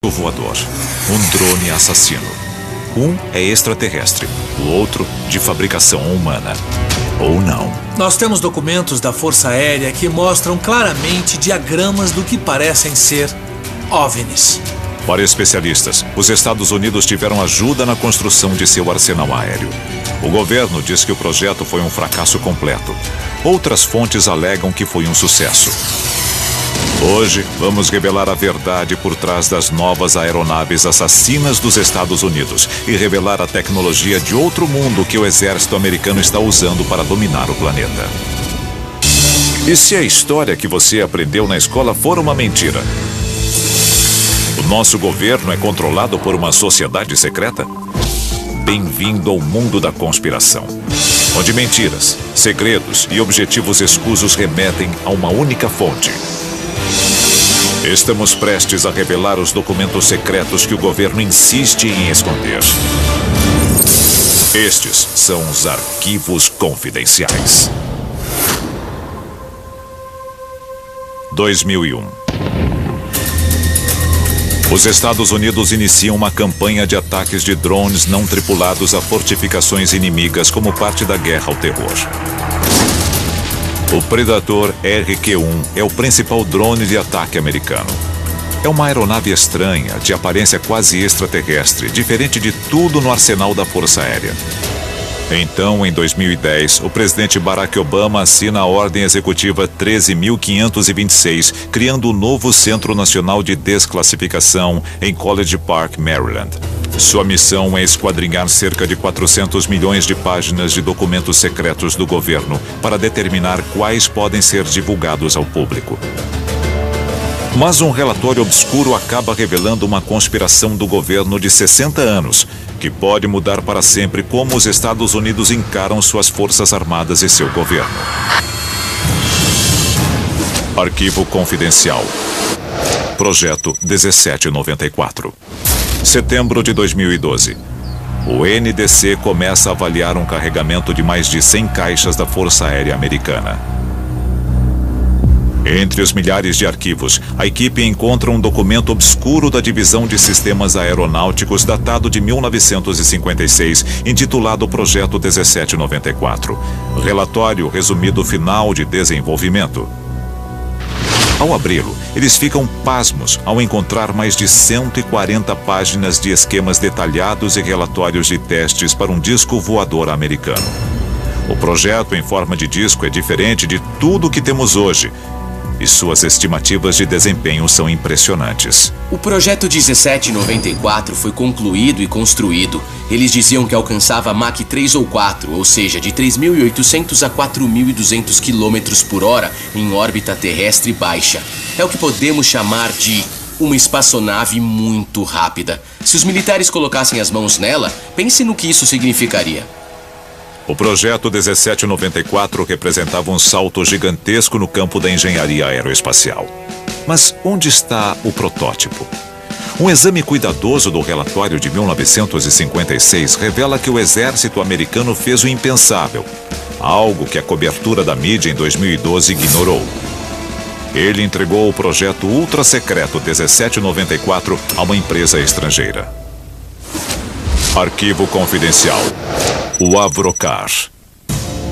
voador, um drone assassino. Um é extraterrestre, o outro de fabricação humana. Ou não. Nós temos documentos da Força Aérea que mostram claramente diagramas do que parecem ser OVNIs. Para especialistas, os Estados Unidos tiveram ajuda na construção de seu arsenal aéreo. O governo diz que o projeto foi um fracasso completo. Outras fontes alegam que foi um sucesso. Hoje, vamos revelar a verdade por trás das novas aeronaves assassinas dos Estados Unidos e revelar a tecnologia de outro mundo que o exército americano está usando para dominar o planeta. E se a história que você aprendeu na escola for uma mentira? O nosso governo é controlado por uma sociedade secreta? Bem-vindo ao mundo da conspiração, onde mentiras, segredos e objetivos escusos remetem a uma única fonte. Estamos prestes a revelar os documentos secretos que o governo insiste em esconder. Estes são os arquivos confidenciais. 2001. Os Estados Unidos iniciam uma campanha de ataques de drones não tripulados a fortificações inimigas como parte da guerra ao terror. O Predator RQ-1 é o principal drone de ataque americano. É uma aeronave estranha, de aparência quase extraterrestre, diferente de tudo no arsenal da Força Aérea. Então, em 2010, o presidente Barack Obama assina a Ordem Executiva 13.526, criando o novo Centro Nacional de Desclassificação em College Park, Maryland. Sua missão é esquadrinhar cerca de 400 milhões de páginas de documentos secretos do governo para determinar quais podem ser divulgados ao público. Mas um relatório obscuro acaba revelando uma conspiração do governo de 60 anos, que pode mudar para sempre como os Estados Unidos encaram suas forças armadas e seu governo. Arquivo confidencial. Projeto 1794. Setembro de 2012. O NDC começa a avaliar um carregamento de mais de 100 caixas da Força Aérea Americana. Entre os milhares de arquivos, a equipe encontra um documento obscuro da Divisão de Sistemas Aeronáuticos datado de 1956, intitulado Projeto 1794. Relatório resumido final de desenvolvimento. Ao abri-lo, eles ficam pasmos ao encontrar mais de 140 páginas de esquemas detalhados e relatórios de testes para um disco voador americano. O projeto em forma de disco é diferente de tudo o que temos hoje, e suas estimativas de desempenho são impressionantes. O projeto 1794 foi concluído e construído. Eles diziam que alcançava Mach 3 ou 4, ou seja, de 3.800 a 4.200 km por hora em órbita terrestre baixa. É o que podemos chamar de uma espaçonave muito rápida. Se os militares colocassem as mãos nela, pense no que isso significaria. O projeto 1794 representava um salto gigantesco no campo da engenharia aeroespacial. Mas onde está o protótipo? Um exame cuidadoso do relatório de 1956 revela que o exército americano fez o impensável, algo que a cobertura da mídia em 2012 ignorou. Ele entregou o projeto ultra-secreto 1794 a uma empresa estrangeira. Arquivo confidencial. O Avrocar.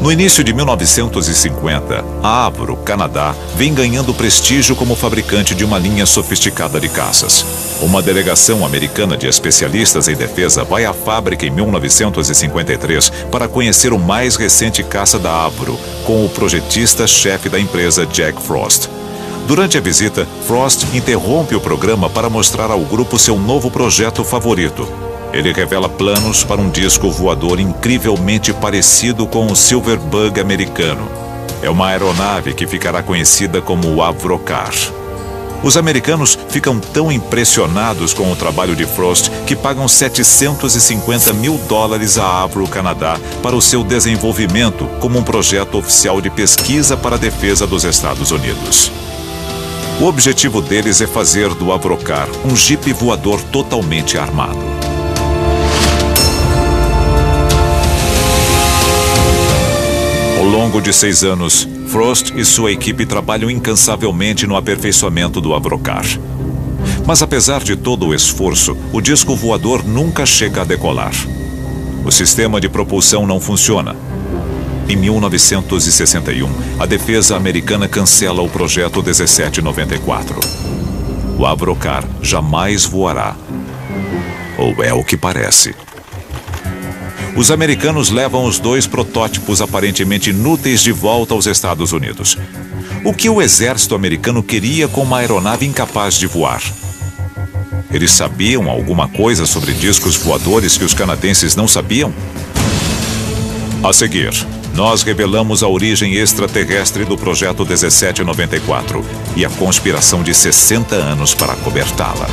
No início de 1950, a Avro, Canadá, vem ganhando prestígio como fabricante de uma linha sofisticada de caças. Uma delegação americana de especialistas em defesa vai à fábrica em 1953 para conhecer o mais recente caça da Avro, com o projetista-chefe da empresa, Jack Frost. Durante a visita, Frost interrompe o programa para mostrar ao grupo seu novo projeto favorito. Ele revela planos para um disco voador incrivelmente parecido com o Silverbug americano. É uma aeronave que ficará conhecida como o Avrocar. Os americanos ficam tão impressionados com o trabalho de Frost que pagam $750 mil à Avro Canadá para o seu desenvolvimento como um projeto oficial de pesquisa para a defesa dos Estados Unidos. O objetivo deles é fazer do Avrocar um jipe voador totalmente armado. Ao longo de 6 anos, Frost e sua equipe trabalham incansavelmente no aperfeiçoamento do Avrocar. Mas apesar de todo o esforço, o disco voador nunca chega a decolar. O sistema de propulsão não funciona. Em 1961, a defesa americana cancela o projeto 1794. O Avrocar jamais voará. Ou é o que parece. Os americanos levam os 2 protótipos aparentemente inúteis de volta aos Estados Unidos. O que o exército americano queria com uma aeronave incapaz de voar? Eles sabiam alguma coisa sobre discos voadores que os canadenses não sabiam? A seguir, nós revelamos a origem extraterrestre do projeto 1794 e a conspiração de 60 anos para acobertá-la.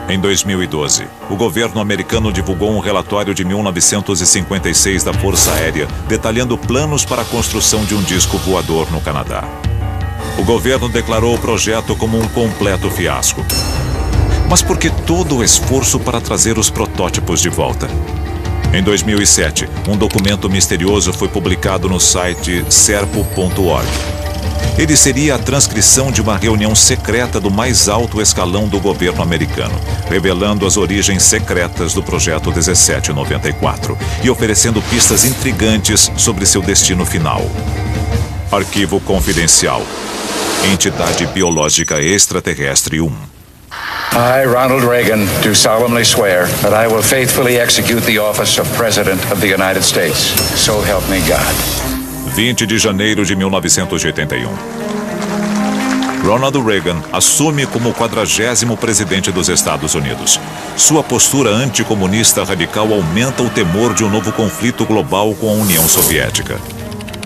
Em 2012, o governo americano divulgou um relatório de 1956 da Força Aérea, detalhando planos para a construção de um disco voador no Canadá. O governo declarou o projeto como um completo fiasco. Mas por que todo o esforço para trazer os protótipos de volta? Em 2007, um documento misterioso foi publicado no site serpo.org. Ele seria a transcrição de uma reunião secreta do mais alto escalão do governo americano, revelando as origens secretas do projeto 1794 e oferecendo pistas intrigantes sobre seu destino final. Arquivo confidencial. Entidade Biológica Extraterrestre 1. I, Ronald Reagan, do solemnly swear that I will faithfully execute the office of President of the United States. So help me God. 20 de janeiro de 1981. Ronald Reagan assume como o 40º presidente dos Estados Unidos. Sua postura anticomunista radical aumenta o temor de um novo conflito global com a União Soviética.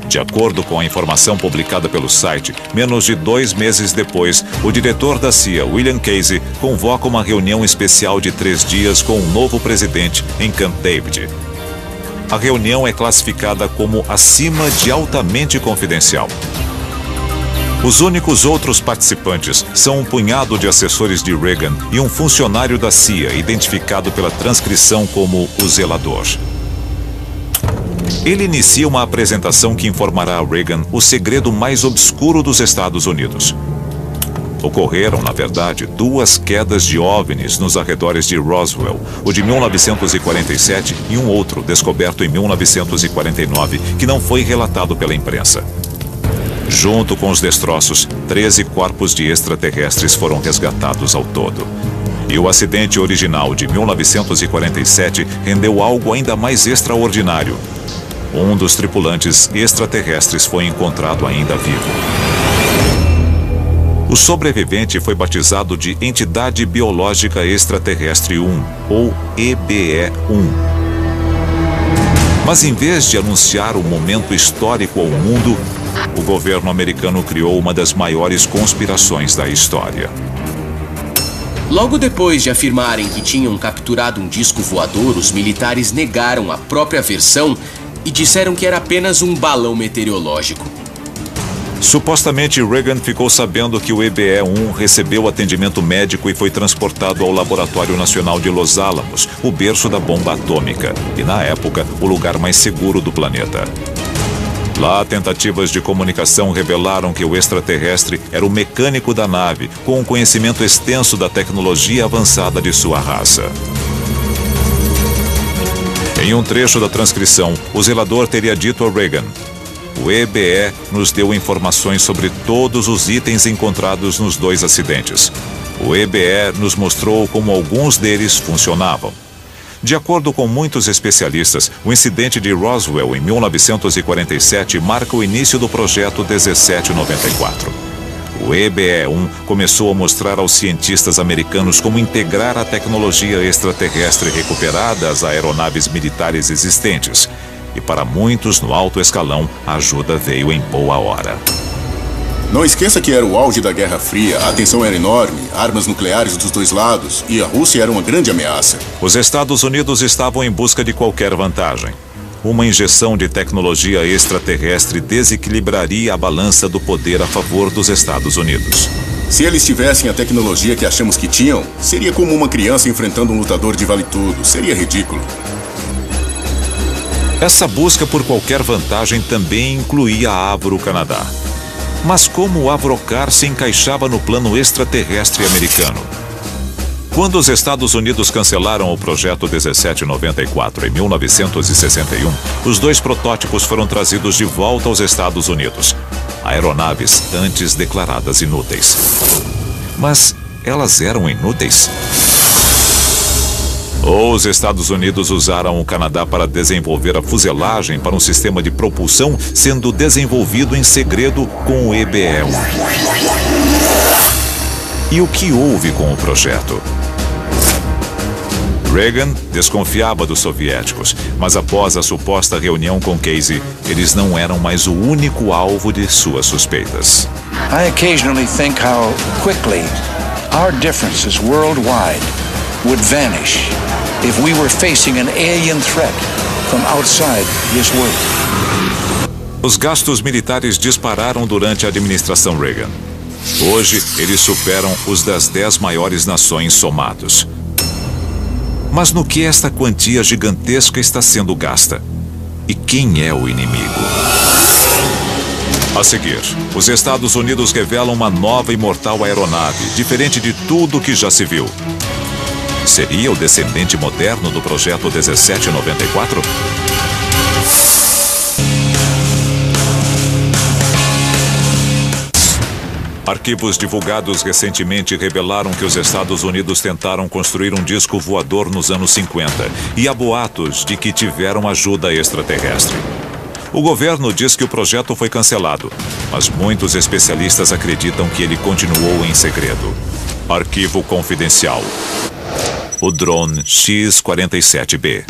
De acordo com a informação publicada pelo site, menos de 2 meses depois, o diretor da CIA, William Casey, convoca uma reunião especial de 3 dias com o novo presidente em Camp David. A reunião é classificada como acima de altamente confidencial. Os únicos outros participantes são um punhado de assessores de Reagan e um funcionário da CIA, identificado pela transcrição como o zelador. Ele inicia uma apresentação que informará a Reagan o segredo mais obscuro dos Estados Unidos. Ocorreram, na verdade, 2 quedas de OVNIs nos arredores de Roswell, o de 1947 e um outro, descoberto em 1949, que não foi relatado pela imprensa. Junto com os destroços, 13 corpos de extraterrestres foram resgatados ao todo. E o acidente original de 1947 rendeu algo ainda mais extraordinário. Um dos tripulantes extraterrestres foi encontrado ainda vivo. O sobrevivente foi batizado de Entidade Biológica Extraterrestre 1, ou EBE-1. Mas em vez de anunciar o momento histórico ao mundo, o governo americano criou uma das maiores conspirações da história. Logo depois de afirmarem que tinham capturado um disco voador, os militares negaram a própria versão e disseram que era apenas um balão meteorológico. Supostamente, Reagan ficou sabendo que o EBE-1 recebeu atendimento médico e foi transportado ao Laboratório Nacional de Los Alamos, o berço da bomba atômica, e na época, o lugar mais seguro do planeta. Lá, tentativas de comunicação revelaram que o extraterrestre era o mecânico da nave, com um conhecimento extenso da tecnologia avançada de sua raça. Em um trecho da transcrição, o zelador teria dito a Reagan: o EBE nos deu informações sobre todos os itens encontrados nos 2 acidentes. O EBE nos mostrou como alguns deles funcionavam. De acordo com muitos especialistas, o incidente de Roswell em 1947 marca o início do projeto 1794. O EBE-1 começou a mostrar aos cientistas americanos como integrar a tecnologia extraterrestre recuperada às aeronaves militares existentes. E para muitos no alto escalão, a ajuda veio em boa hora. Não esqueça que era o auge da Guerra Fria, a tensão era enorme, armas nucleares dos 2 lados, e a Rússia era uma grande ameaça. Os Estados Unidos estavam em busca de qualquer vantagem. Uma injeção de tecnologia extraterrestre desequilibraria a balança do poder a favor dos Estados Unidos. Se eles tivessem a tecnologia que achamos que tinham, seria como uma criança enfrentando um lutador de vale-tudo. Seria ridículo. Essa busca por qualquer vantagem também incluía a Avro Canadá. Mas como o Avrocar se encaixava no plano extraterrestre americano? Quando os Estados Unidos cancelaram o projeto 1794 em 1961, os 2 protótipos foram trazidos de volta aos Estados Unidos. Aeronaves antes declaradas inúteis. Mas elas eram inúteis? Ou os Estados Unidos usaram o Canadá para desenvolver a fuselagem para um sistema de propulsão sendo desenvolvido em segredo com o EBE-1? E o que houve com o projeto? Reagan desconfiava dos soviéticos, mas após a suposta reunião com Casey, eles não eram mais o único alvo de suas suspeitas. I occasionally think how quickly our differences worldwide would vanish if we were facing an alien threat from outside this world. Os gastos militares dispararam durante a administração Reagan. Hoje, eles superam os das 10 maiores nações somados. Mas no que esta quantia gigantesca está sendo gasta? E quem é o inimigo? A seguir, os Estados Unidos revelam uma nova e mortal aeronave, diferente de tudo que já se viu. Seria o descendente moderno do projeto 1794? Arquivos divulgados recentemente revelaram que os Estados Unidos tentaram construir um disco voador nos anos 50 e há boatos de que tiveram ajuda extraterrestre. O governo diz que o projeto foi cancelado, mas muitos especialistas acreditam que ele continuou em segredo. Arquivo confidencial. O drone X-47B.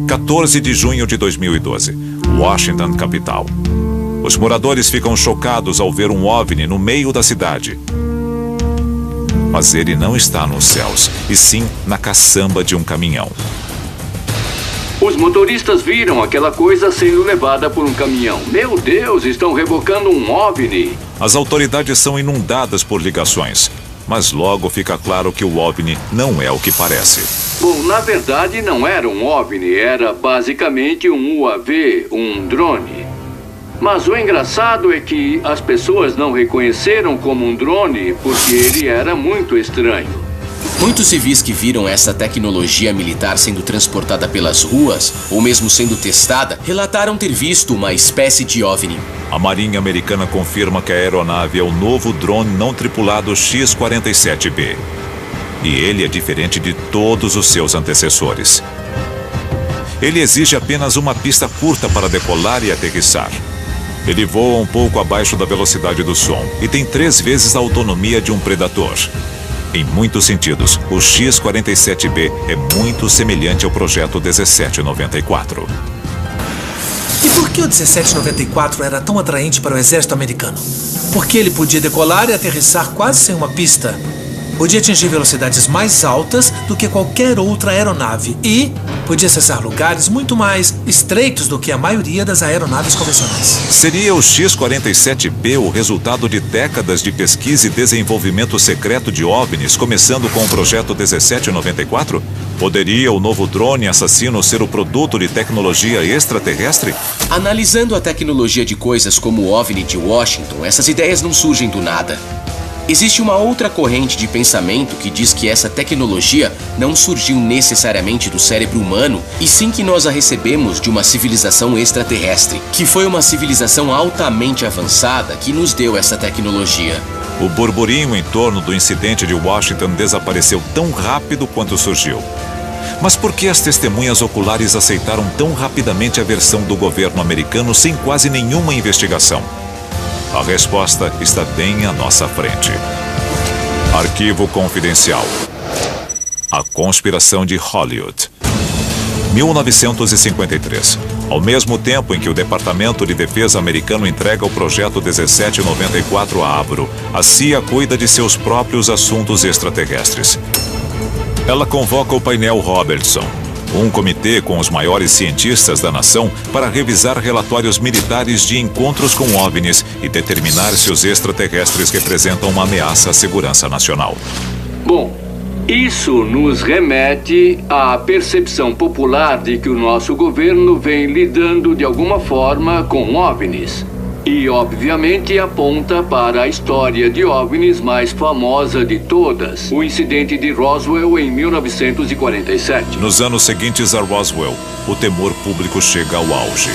14 de junho de 2012. Washington, capital. Os moradores ficam chocados ao ver um OVNI no meio da cidade. Mas ele não está nos céus, e sim na caçamba de um caminhão. Os motoristas viram aquela coisa sendo levada por um caminhão. Meu Deus, estão rebocando um OVNI. As autoridades são inundadas por ligações, mas logo fica claro que o OVNI não é o que parece. Bom, na verdade não era um OVNI, era basicamente um UAV, um drone. Mas o engraçado é que as pessoas não reconheceram como um drone porque ele era muito estranho. Muitos civis que viram essa tecnologia militar sendo transportada pelas ruas, ou mesmo sendo testada, relataram ter visto uma espécie de OVNI. A Marinha Americana confirma que a aeronave é o novo drone não tripulado X-47B. E ele é diferente de todos os seus antecessores. Ele exige apenas uma pista curta para decolar e aterrissar. Ele voa um pouco abaixo da velocidade do som e tem 3 vezes a autonomia de um Predator. Em muitos sentidos, o X-47B é muito semelhante ao projeto 1794. E por que o 1794 era tão atraente para o exército americano? Porque ele podia decolar e aterrissar quase sem uma pista. Podia atingir velocidades mais altas do que qualquer outra aeronave e podia acessar lugares muito mais estreitos do que a maioria das aeronaves convencionais. Seria o X-47B o resultado de décadas de pesquisa e desenvolvimento secreto de OVNIs, começando com o projeto 1794? Poderia o novo drone assassino ser o produto de tecnologia extraterrestre? Analisando a tecnologia de coisas como o OVNI de Washington, essas ideias não surgem do nada. Existe uma outra corrente de pensamento que diz que essa tecnologia não surgiu necessariamente do cérebro humano, e sim que nós a recebemos de uma civilização extraterrestre, que foi uma civilização altamente avançada que nos deu essa tecnologia. O burburinho em torno do incidente de Washington desapareceu tão rápido quanto surgiu. Mas por que as testemunhas oculares aceitaram tão rapidamente a versão do governo americano sem quase nenhuma investigação? A resposta está bem à nossa frente. Arquivo confidencial. A conspiração de Hollywood. 1953. Ao mesmo tempo em que o Departamento de Defesa americano entrega o projeto 1794 a Avro, a CIA cuida de seus próprios assuntos extraterrestres. Ela convoca o painel Robertson, um comitê com os maiores cientistas da nação para revisar relatórios militares de encontros com OVNIs e determinar se os extraterrestres representam uma ameaça à segurança nacional. Bom, Isso nos remete à percepção popular de que o nosso governo vem lidando de alguma forma com OVNIs. E, obviamente, aponta para a história de OVNIs mais famosa de todas, o incidente de Roswell em 1947. Nos anos seguintes a Roswell, o temor público chega ao auge.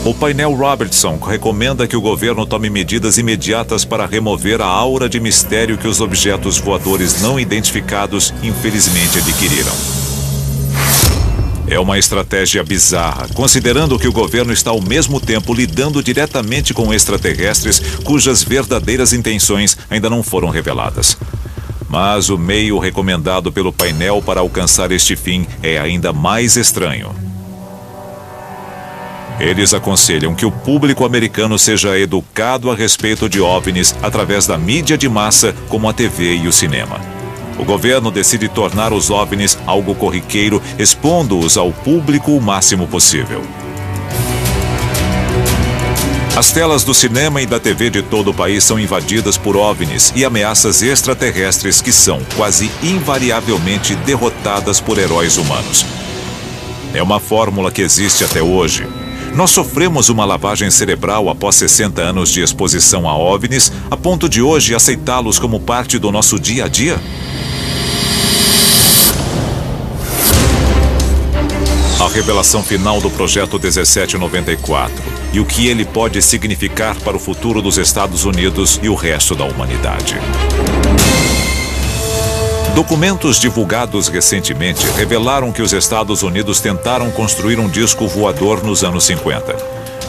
O painel Robertson recomenda que o governo tome medidas imediatas para remover a aura de mistério que os objetos voadores não identificados infelizmente adquiriram. É uma estratégia bizarra, considerando que o governo está ao mesmo tempo lidando diretamente com extraterrestres cujas verdadeiras intenções ainda não foram reveladas. Mas o meio recomendado pelo painel para alcançar este fim é ainda mais estranho. Eles aconselham que o público americano seja educado a respeito de OVNIs através da mídia de massa, como a TV e o cinema. O governo decide tornar os OVNIs algo corriqueiro, expondo-os ao público o máximo possível. As telas do cinema e da TV de todo o país são invadidas por OVNIs e ameaças extraterrestres que são quase invariavelmente derrotadas por heróis humanos. É uma fórmula que existe até hoje. Nós sofremos uma lavagem cerebral após 60 anos de exposição a OVNIs, a ponto de hoje aceitá-los como parte do nosso dia a dia? A revelação final do projeto 1794 e o que ele pode significar para o futuro dos Estados Unidos e o resto da humanidade. Documentos divulgados recentemente revelaram que os Estados Unidos tentaram construir um disco voador nos anos 50.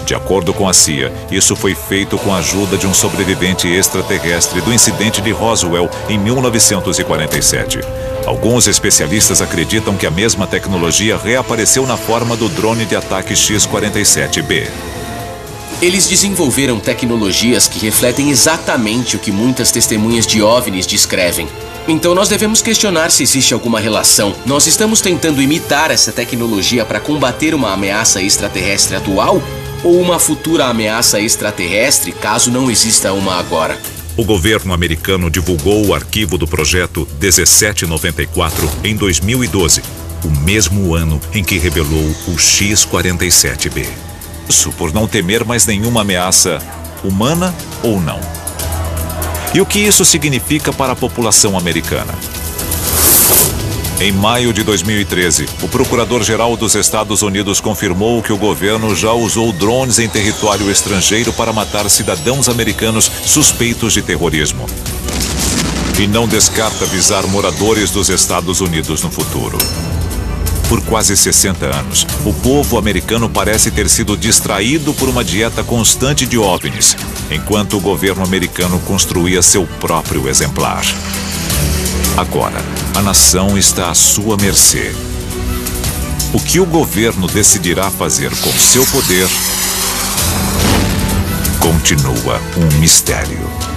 De acordo com a CIA, isso foi feito com a ajuda de um sobrevivente extraterrestre do incidente de Roswell em 1947. Alguns especialistas acreditam que a mesma tecnologia reapareceu na forma do drone de ataque X-47B. Eles desenvolveram tecnologias que refletem exatamente o que muitas testemunhas de OVNIs descrevem. Então nós devemos questionar se existe alguma relação. Nós estamos tentando imitar essa tecnologia para combater uma ameaça extraterrestre atual ou uma futura ameaça extraterrestre, caso não exista uma agora. O governo americano divulgou o arquivo do projeto 1794 em 2012, o mesmo ano em que revelou o X-47B. Isso por não temer mais nenhuma ameaça, humana ou não. E o que isso significa para a população americana? Em maio de 2013, o Procurador-Geral dos Estados Unidos confirmou que o governo já usou drones em território estrangeiro para matar cidadãos americanos suspeitos de terrorismo. E não descarta avisar moradores dos Estados Unidos no futuro. Por quase 60 anos, o povo americano parece ter sido distraído por uma dieta constante de OVNIs, enquanto o governo americano construía seu próprio exemplar. Agora, a nação está à sua mercê. O que o governo decidirá fazer com seu poder continua um mistério.